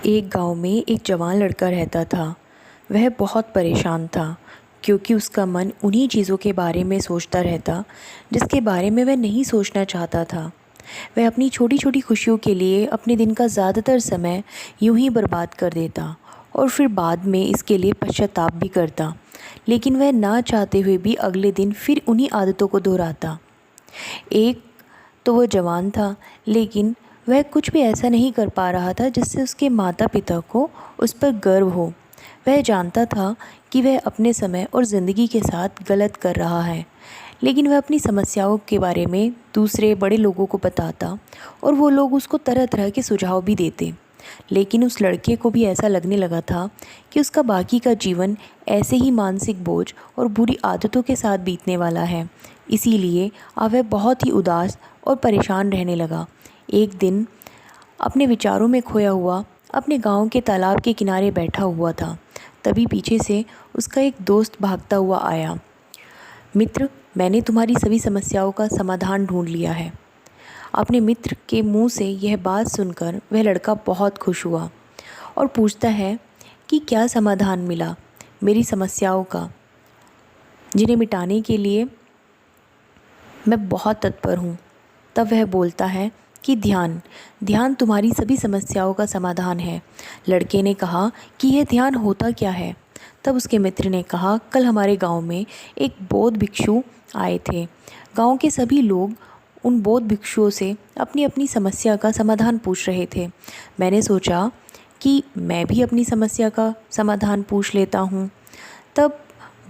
एक गांव में एक जवान लड़का रहता था। वह बहुत परेशान था क्योंकि उसका मन उन्हीं चीज़ों के बारे में सोचता रहता जिसके बारे में वह नहीं सोचना चाहता था। वह अपनी छोटी छोटी खुशियों के लिए अपने दिन का ज़्यादातर समय यूं ही बर्बाद कर देता और फिर बाद में इसके लिए पश्चाताप भी करता। लेकिन वह ना चाहते हुए भी अगले दिन फिर उन्हीं आदतों को दोहराता। एक तो वह जवान था, लेकिन वह कुछ भी ऐसा नहीं कर पा रहा था जिससे उसके माता पिता को उस पर गर्व हो। वह जानता था कि वह अपने समय और ज़िंदगी के साथ गलत कर रहा है, लेकिन वह अपनी समस्याओं के बारे में दूसरे बड़े लोगों को बताता और वो लोग उसको तरह तरह के सुझाव भी देते। लेकिन उस लड़के को भी ऐसा लगने लगा था कि उसका बाकी का जीवन ऐसे ही मानसिक बोझ और बुरी आदतों के साथ बीतने वाला है। इसीलिए अब वह बहुत ही उदास और परेशान रहने लगा। एक दिन अपने विचारों में खोया हुआ अपने गांव के तालाब के किनारे बैठा हुआ था। तभी पीछे से उसका एक दोस्त भागता हुआ आया। मित्र, मैंने तुम्हारी सभी समस्याओं का समाधान ढूंढ लिया है। अपने मित्र के मुंह से यह बात सुनकर वह लड़का बहुत खुश हुआ और पूछता है कि क्या समाधान मिला मेरी समस्याओं का, जिन्हें मिटाने के लिए मैं बहुत तत्पर हूँ। तब वह बोलता है कि ध्यान ध्यान तुम्हारी सभी समस्याओं का समाधान है। लड़के ने कहा कि यह ध्यान होता क्या है। तब उसके मित्र ने कहा, कल हमारे गांव में एक बौद्ध भिक्षु आए थे। गांव के सभी लोग उन बौद्ध भिक्षुओं से अपनी अपनी समस्या का समाधान पूछ रहे थे। मैंने सोचा कि मैं भी अपनी समस्या का समाधान पूछ लेता हूँ। तब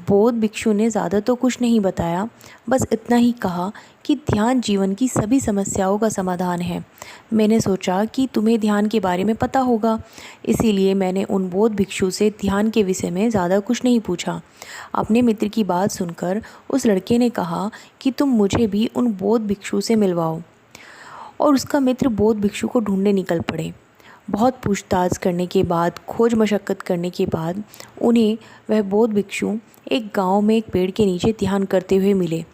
बौद्ध भिक्षु ने ज़्यादा तो कुछ नहीं बताया, बस इतना ही कहा कि ध्यान जीवन की सभी समस्याओं का समाधान है। मैंने सोचा कि तुम्हें ध्यान के बारे में पता होगा, इसीलिए मैंने उन बौद्ध भिक्षु से ध्यान के विषय में ज़्यादा कुछ नहीं पूछा। अपने मित्र की बात सुनकर उस लड़के ने कहा कि तुम मुझे भी उन बौद्ध भिक्षु से मिलवाओ। और उसका मित्र बौद्ध भिक्षु को ढूंढने निकल पड़े। बहुत पूछताछ करने के बाद, खोज मशक्क़त करने के बाद उन्हें वह बौद्ध भिक्षु एक गांव में एक पेड़ के नीचे ध्यान करते हुए मिले।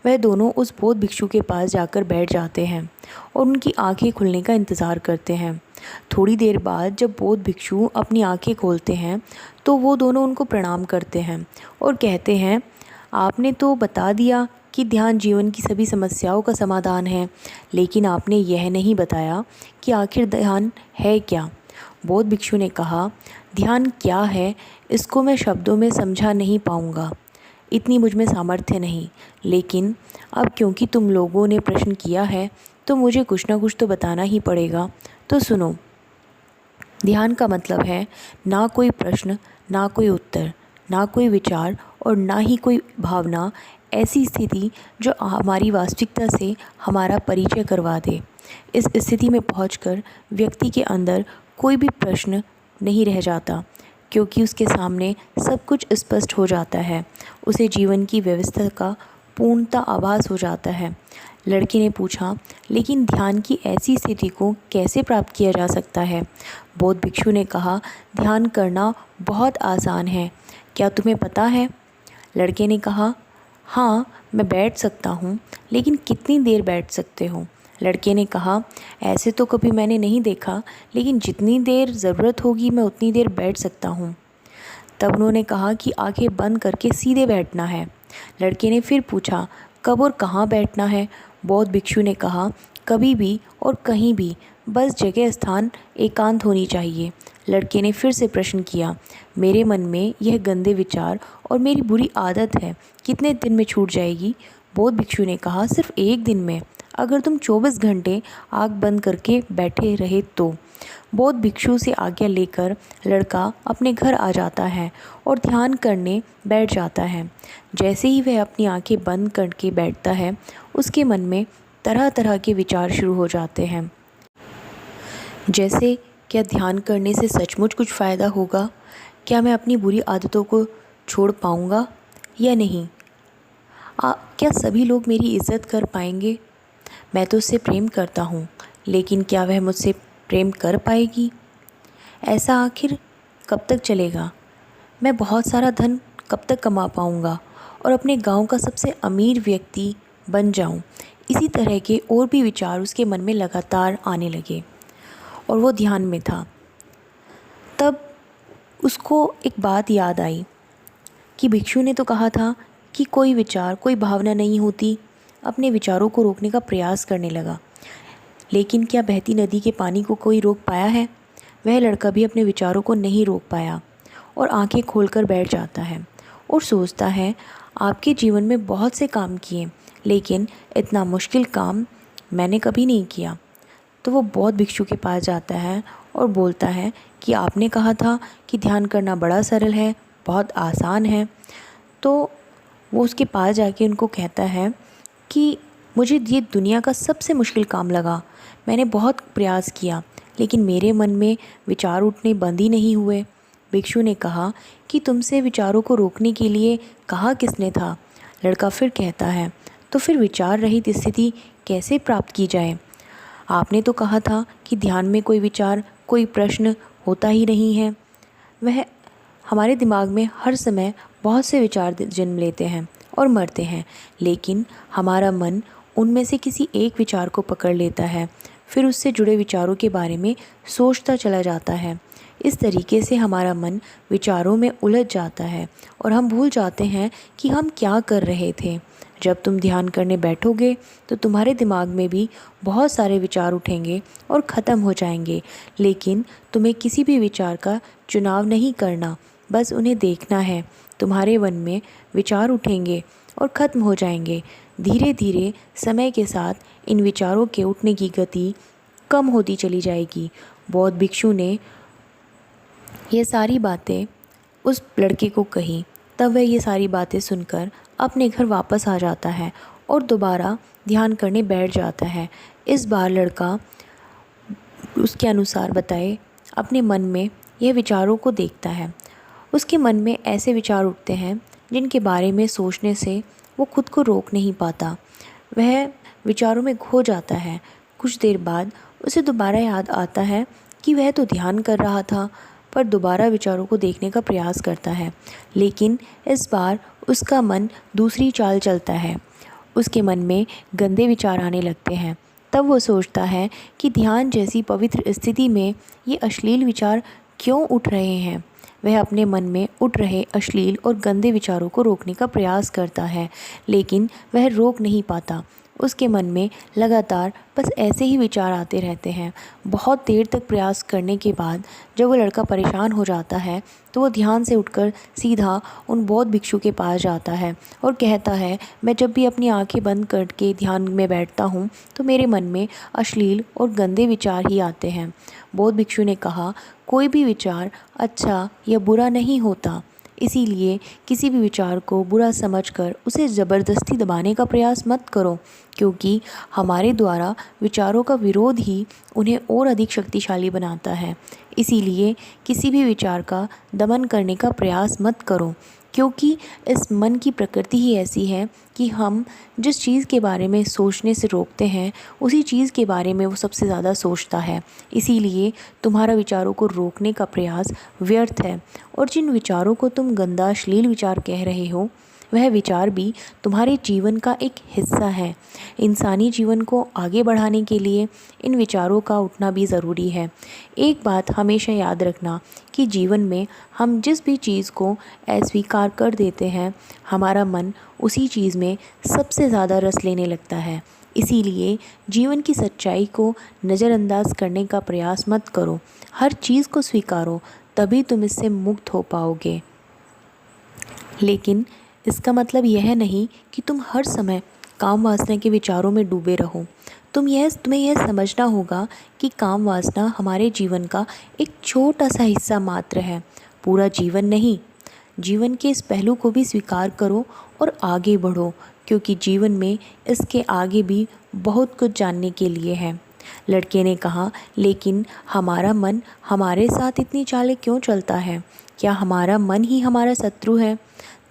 वह दोनों उस बौद्ध भिक्षु के पास जाकर बैठ जाते हैं और उनकी आंखें खुलने का इंतज़ार करते हैं। थोड़ी देर बाद जब बौद्ध भिक्षु अपनी आंखें खोलते हैं तो वो दोनों उनको प्रणाम करते हैं और कहते हैं, आपने तो बता दिया कि ध्यान जीवन की सभी समस्याओं का समाधान है, लेकिन आपने यह नहीं बताया कि आखिर ध्यान है क्या। बौद्ध भिक्षु ने कहा, ध्यान क्या है इसको मैं शब्दों में समझा नहीं पाऊँगा, इतनी मुझ में सामर्थ्य नहीं। लेकिन अब क्योंकि तुम लोगों ने प्रश्न किया है तो मुझे कुछ ना कुछ तो बताना ही पड़ेगा। तो सुनो, ध्यान का मतलब है ना कोई प्रश्न, ना कोई उत्तर, ना कोई विचार और ना ही कोई भावना, ऐसी स्थिति जो हमारी वास्तविकता से हमारा परिचय करवा दे। इस स्थिति में पहुंचकर व्यक्ति के अंदर कोई भी प्रश्न नहीं रह जाता, क्योंकि उसके सामने सब कुछ स्पष्ट हो जाता है। उसे जीवन की व्यवस्था का पूर्णता आभास हो जाता है। लड़के ने पूछा, लेकिन ध्यान की ऐसी स्थिति को कैसे प्राप्त किया जा सकता है। बौद्ध भिक्षु ने कहा, ध्यान करना बहुत आसान है, क्या तुम्हें पता है। लड़के ने कहा, हाँ मैं बैठ सकता हूँ, लेकिन कितनी देर बैठ सकते हो। लड़के ने कहा, ऐसे तो कभी मैंने नहीं देखा, लेकिन जितनी देर ज़रूरत होगी मैं उतनी देर बैठ सकता हूँ। तब उन्होंने कहा कि आंखें बंद करके सीधे बैठना है। लड़के ने फिर पूछा, कब और कहाँ बैठना है। बौद्ध भिक्षु ने कहा, कभी भी और कहीं भी, बस जगह स्थान एकांत होनी चाहिए। लड़के ने फिर से प्रश्न किया, मेरे मन में यह गंदे विचार और मेरी बुरी आदत है, कितने दिन में छूट जाएगी। बौद्ध भिक्षु ने कहा, सिर्फ एक दिन में, अगर तुम 24 घंटे आँख बंद करके बैठे रहे तो। बौद्ध भिक्षु से आज्ञा लेकर लड़का अपने घर आ जाता है और ध्यान करने बैठ जाता है। जैसे ही वह अपनी आंखें बंद करके बैठता है, उसके मन में तरह तरह के विचार शुरू हो जाते हैं, जैसे क्या ध्यान करने से सचमुच कुछ फ़ायदा होगा, क्या मैं अपनी बुरी आदतों को छोड़ पाऊँगा या नहीं, क्या सभी लोग मेरी इज़्ज़त कर पाएंगे, मैं तो उससे प्रेम करता हूँ, लेकिन क्या वह मुझसे प्रेम कर पाएगी। ऐसा आखिर कब तक चलेगा। मैं बहुत सारा धन कब तक कमा पाऊँगा और अपने गांव का सबसे अमीर व्यक्ति बन जाऊँ। इसी तरह के और भी विचार उसके मन में लगातार आने लगे और वो ध्यान में था। उसको एक बात याद आई कि भिक्षु ने तो कहा था कि कोई विचार, कोई भावना नहीं होती। अपने विचारों को रोकने का प्रयास करने लगा, लेकिन क्या बहती नदी के पानी को कोई रोक पाया है? वह लड़का भी अपने विचारों को नहीं रोक पाया और आंखें खोलकर बैठ जाता है और सोचता है, आपके जीवन में बहुत से काम किए, लेकिन इतना मुश्किल काम मैंने कभी नहीं किया। तो वो बौद्ध भिक्षु के पास जाता है और बोलता है कि आपने कहा था कि ध्यान करना बड़ा सरल है, बहुत आसान है। तो वो उसके पास जाके उनको कहता है कि मुझे ये दुनिया का सबसे मुश्किल काम लगा। मैंने बहुत प्रयास किया, लेकिन मेरे मन में विचार उठने बंद ही नहीं हुए। भिक्षु ने कहा कि तुमसे विचारों को रोकने के लिए कहा किसने था? लड़का फिर कहता है, तो फिर विचार रहित स्थिति कैसे प्राप्त की जाए? आपने तो कहा था कि ध्यान में कोई विचार, कोई प्रश्न होता ही नहीं है। वह हमारे दिमाग में हर समय बहुत से विचार जन्म लेते हैं और मरते हैं, लेकिन हमारा मन उनमें से किसी एक विचार को पकड़ लेता है, फिर उससे जुड़े विचारों के बारे में सोचता चला जाता है। इस तरीके से हमारा मन विचारों में उलझ जाता है और हम भूल जाते हैं कि हम क्या कर रहे थे। जब तुम ध्यान करने बैठोगे तो तुम्हारे दिमाग में भी बहुत सारे विचार उठेंगे और ख़त्म हो जाएंगे, लेकिन तुम्हें किसी भी विचार का चुनाव नहीं करना, बस उन्हें देखना है। तुम्हारे मन में विचार उठेंगे और ख़त्म हो जाएंगे। धीरे धीरे समय के साथ इन विचारों के उठने की गति कम होती चली जाएगी। बौद्ध भिक्षु ने ये सारी बातें उस लड़के को कही। तब वह ये सारी बातें सुनकर अपने घर वापस आ जाता है और दोबारा ध्यान करने बैठ जाता है। इस बार लड़का उसके अनुसार बताए अपने मन में यह विचारों को देखता है। उसके मन में ऐसे विचार उठते हैं जिनके बारे में सोचने से वो खुद को रोक नहीं पाता। वह विचारों में खो जाता है। कुछ देर बाद उसे दोबारा याद आता है कि वह तो ध्यान कर रहा था, पर दोबारा विचारों को देखने का प्रयास करता है, लेकिन इस बार उसका मन दूसरी चाल चलता है। उसके मन में गंदे विचार आने लगते हैं। तब वो सोचता है कि ध्यान जैसी पवित्र स्थिति में ये अश्लील विचार क्यों उठ रहे हैं। वह अपने मन में उठ रहे अश्लील और गंदे विचारों को रोकने का प्रयास करता है, लेकिन वह रोक नहीं पाता। उसके मन में लगातार बस ऐसे ही विचार आते रहते हैं। बहुत देर तक प्रयास करने के बाद जब वो लड़का परेशान हो जाता है तो वो ध्यान से उठकर सीधा उन बौद्ध भिक्षु के पास जाता है और कहता है, मैं जब भी अपनी आंखें बंद करके ध्यान में बैठता हूँ तो मेरे मन में अश्लील और गंदे विचार ही आते हैं। बौद्ध भिक्षु ने कहा, कोई भी विचार अच्छा या बुरा नहीं होता, इसीलिए किसी भी विचार को बुरा समझकर उसे ज़बरदस्ती दबाने का प्रयास मत करो, क्योंकि हमारे द्वारा विचारों का विरोध ही उन्हें और अधिक शक्तिशाली बनाता है। इसीलिए किसी भी विचार का दमन करने का प्रयास मत करो, क्योंकि इस मन की प्रकृति ही ऐसी है कि हम जिस चीज़ के बारे में सोचने से रोकते हैं उसी चीज़ के बारे में वो सबसे ज़्यादा सोचता है। इसीलिए तुम्हारा विचारों को रोकने का प्रयास व्यर्थ है, और जिन विचारों को तुम गंदा अश्लील विचार कह रहे हो वह विचार भी तुम्हारे जीवन का एक हिस्सा है। इंसानी जीवन को आगे बढ़ाने के लिए इन विचारों का उठना भी ज़रूरी है। एक बात हमेशा याद रखना कि जीवन में हम जिस भी चीज़ को अस्वीकार कर देते हैं, हमारा मन उसी चीज़ में सबसे ज़्यादा रस लेने लगता है। इसीलिए जीवन की सच्चाई को नज़रअंदाज करने का प्रयास मत करो। हर चीज़ को स्वीकारो, तभी तुम इससे मुक्त हो पाओगे। लेकिन इसका मतलब यह नहीं कि तुम हर समय काम वासना के विचारों में डूबे रहो। तुम्हें यह समझना होगा कि काम वासना हमारे जीवन का एक छोटा सा हिस्सा मात्र है, पूरा जीवन नहीं। जीवन के इस पहलू को भी स्वीकार करो और आगे बढ़ो, क्योंकि जीवन में इसके आगे भी बहुत कुछ जानने के लिए है। लड़के ने कहा, लेकिन हमारा मन हमारे साथ इतनी चालें क्यों चलता है? क्या हमारा मन ही हमारा शत्रु है?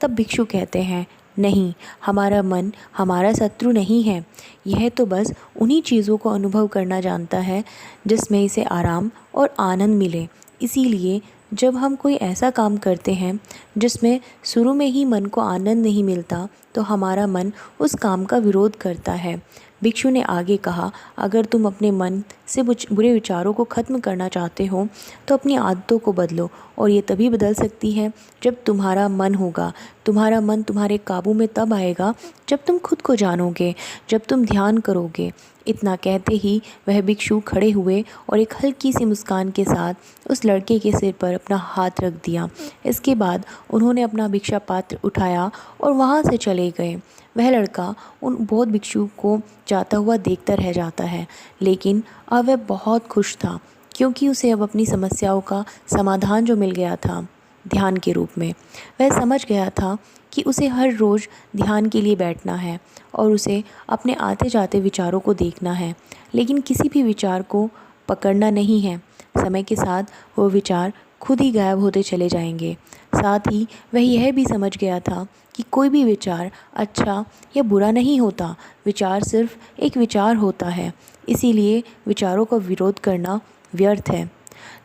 तब भिक्षु कहते हैं, नहीं, हमारा मन हमारा शत्रु नहीं है। यह तो बस उन्हीं चीज़ों को अनुभव करना जानता है जिसमें इसे आराम और आनंद मिले। इसीलिए जब हम कोई ऐसा काम करते हैं जिसमें शुरू में ही मन को आनंद नहीं मिलता, तो हमारा मन उस काम का विरोध करता है। भिक्षु ने आगे कहा, अगर तुम अपने मन से बुरे विचारों को ख़त्म करना चाहते हो तो अपनी आदतों को बदलो, और ये तभी बदल सकती है जब तुम्हारा मन होगा। तुम्हारा मन तुम्हारे काबू में तब आएगा जब तुम खुद को जानोगे, जब तुम ध्यान करोगे। इतना कहते ही वह भिक्षु खड़े हुए और एक हल्की सी मुस्कान के साथ उस लड़के के सिर पर अपना हाथ रख दिया। इसके बाद उन्होंने अपना भिक्षा पात्र उठाया और वहाँ से चले गए। वह लड़का उन बौद्ध भिक्षु को जाता हुआ देखता रह जाता है, लेकिन अब वह बहुत खुश था क्योंकि उसे अब अपनी समस्याओं का समाधान जो मिल गया था ध्यान के रूप में। वह समझ गया था कि उसे हर रोज़ ध्यान के लिए बैठना है और उसे अपने आते जाते विचारों को देखना है, लेकिन किसी भी विचार को पकड़ना नहीं है। समय के साथ वो विचार खुद ही गायब होते चले जाएंगे। साथ ही वह यह भी समझ गया था कि कोई भी विचार अच्छा या बुरा नहीं होता, विचार सिर्फ एक विचार होता है, इसीलिए विचारों का विरोध करना व्यर्थ है।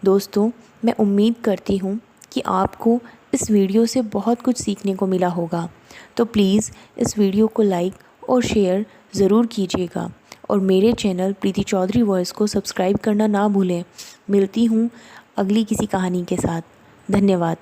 दोस्तों, मैं उम्मीद करती हूँ कि आपको इस वीडियो से बहुत कुछ सीखने को मिला होगा, तो प्लीज़ इस वीडियो को लाइक और शेयर ज़रूर कीजिएगा और मेरे चैनल प्रीति चौधरी वॉइस को सब्सक्राइब करना ना भूलें। मिलती हूँ अगली किसी कहानी के साथ। धन्यवाद।